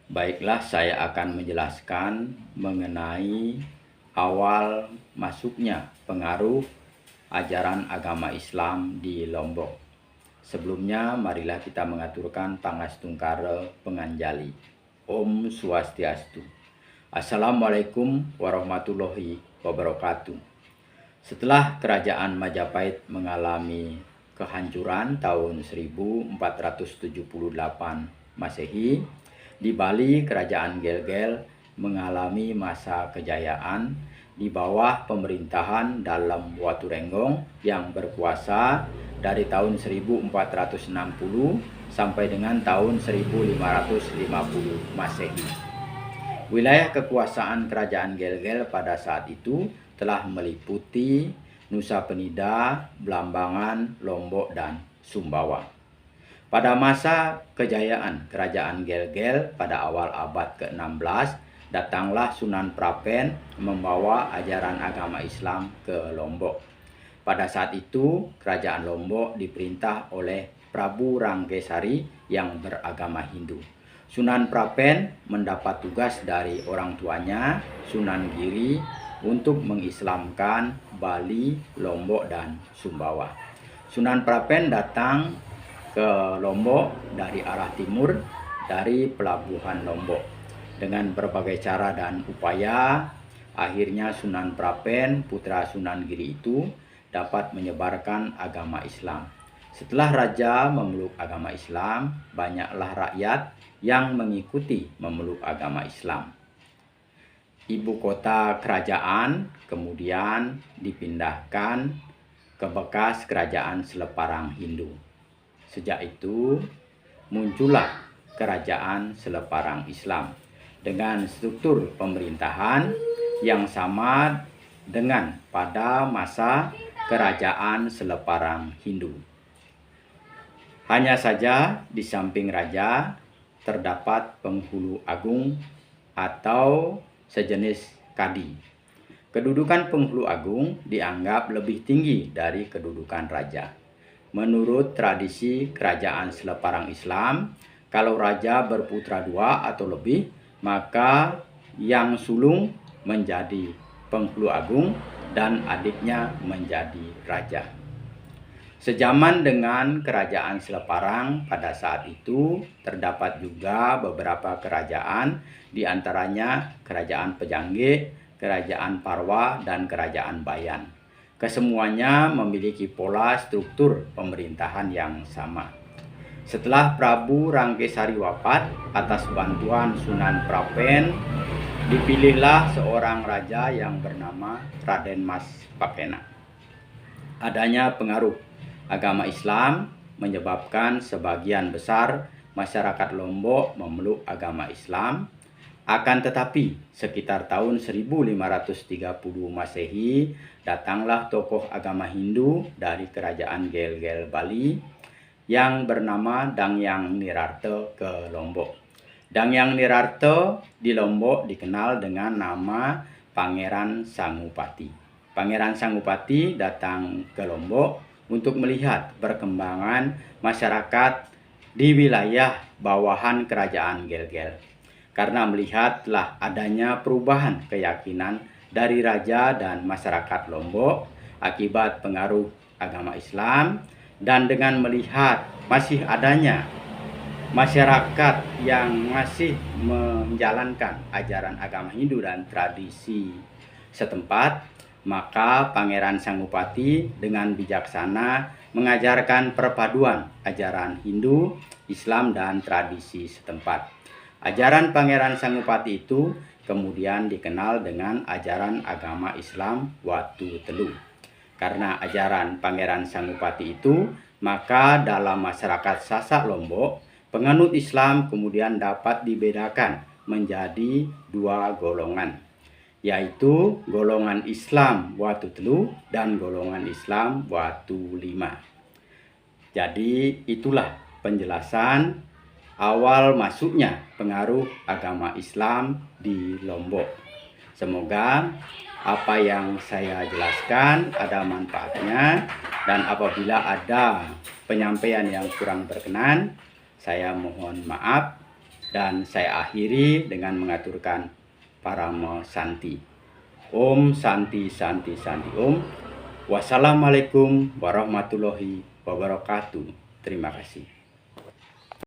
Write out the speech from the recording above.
Baiklah, saya akan menjelaskan mengenai awal masuknya pengaruh ajaran agama Islam di Lombok. Sebelumnya, marilah kita mengaturkan Pangastungkara Penganjali. Om Swastiastu. Assalamualaikum warahmatullahi wabarakatuh. Setelah kerajaan Majapahit mengalami kehancuran tahun 1478 Masehi, di Bali kerajaan Gelgel mengalami masa kejayaan di bawah pemerintahan Dalem Waturenggong yang berkuasa dari tahun 1460 sampai dengan tahun 1550 Masehi. Wilayah kekuasaan kerajaan Gelgel pada saat itu telah meliputi Nusa Penida, Blambangan, Lombok, dan Sumbawa. Pada masa kejayaan kerajaan Gelgel pada awal abad ke-16, datanglah Sunan Prapen membawa ajaran agama Islam ke Lombok. Pada saat itu, kerajaan Lombok diperintah oleh Prabu Rangkesari yang beragama Hindu. Sunan Prapen mendapat tugas dari orang tuanya, Sunan Giri, untuk mengislamkan Bali, Lombok, dan Sumbawa. Sunan Prapen datang ke Lombok dari arah timur dari pelabuhan Lombok. Dengan berbagai cara dan upaya, akhirnya Sunan Prapen, putra Sunan Giri itu, dapat menyebarkan agama Islam. Setelah raja memeluk agama Islam, banyaklah rakyat yang mengikuti memeluk agama Islam. Ibu kota kerajaan kemudian dipindahkan ke bekas kerajaan Seleparang Hindu. Sejak itu muncullah kerajaan Seleparang Islam dengan struktur pemerintahan yang sama dengan pada masa kerajaan Seleparang Hindu. Hanya saja di samping raja terdapat penghulu agung atau sejenis kadi. Kedudukan penghulu agung dianggap lebih tinggi dari kedudukan raja. Menurut tradisi kerajaan Seleparang Islam, kalau raja berputra 2 atau lebih, maka yang sulung menjadi penghulu agung dan adiknya menjadi raja. Sejaman dengan kerajaan Seleparang pada saat itu, terdapat juga beberapa kerajaan, di antaranya kerajaan Pejangge, kerajaan Parwa, dan kerajaan Bayan. Kesemuanya memiliki pola struktur pemerintahan yang sama. Setelah Prabu Rangkesari wafat, atas bantuan Sunan Prapen, dipilihlah seorang raja yang bernama Raden Mas Pakena. Adanya pengaruh agama Islam menyebabkan sebagian besar masyarakat Lombok memeluk agama Islam. Akan tetapi, sekitar tahun 1530 Masehi, datanglah tokoh agama Hindu dari kerajaan Gelgel Bali yang bernama Dangyang Nirarta ke Lombok. Dangyang Nirarta di Lombok dikenal dengan nama Pangeran Sangupati. Pangeran Sangupati datang ke Lombok untuk melihat perkembangan masyarakat di wilayah bawahan kerajaan Gelgel. Karena melihatlah adanya perubahan keyakinan dari raja dan masyarakat Lombok akibat pengaruh agama Islam, dan dengan melihat masih adanya masyarakat yang masih menjalankan ajaran agama Hindu dan tradisi setempat, maka Pangeran Sangupati dengan bijaksana mengajarkan perpaduan ajaran Hindu, Islam, dan tradisi setempat. Ajaran Pangeran Sangupati itu kemudian dikenal dengan ajaran agama Islam Watu Telu. Karena ajaran Pangeran Sangupati itu, maka dalam masyarakat Sasak Lombok, penganut Islam kemudian dapat dibedakan menjadi 2 golongan, yaitu golongan Islam Watu Telu dan golongan Islam Watu Lima. Jadi itulah penjelasan awal masuknya pengaruh agama Islam di Lombok. Semoga apa yang saya jelaskan ada manfaatnya, dan apabila ada penyampaian yang kurang berkenan, saya mohon maaf. Dan saya akhiri dengan mengaturkan Parama Santi. Om Santi Santi Santi Om. Wassalamualaikum warahmatullahi wabarakatuh. Terima kasih.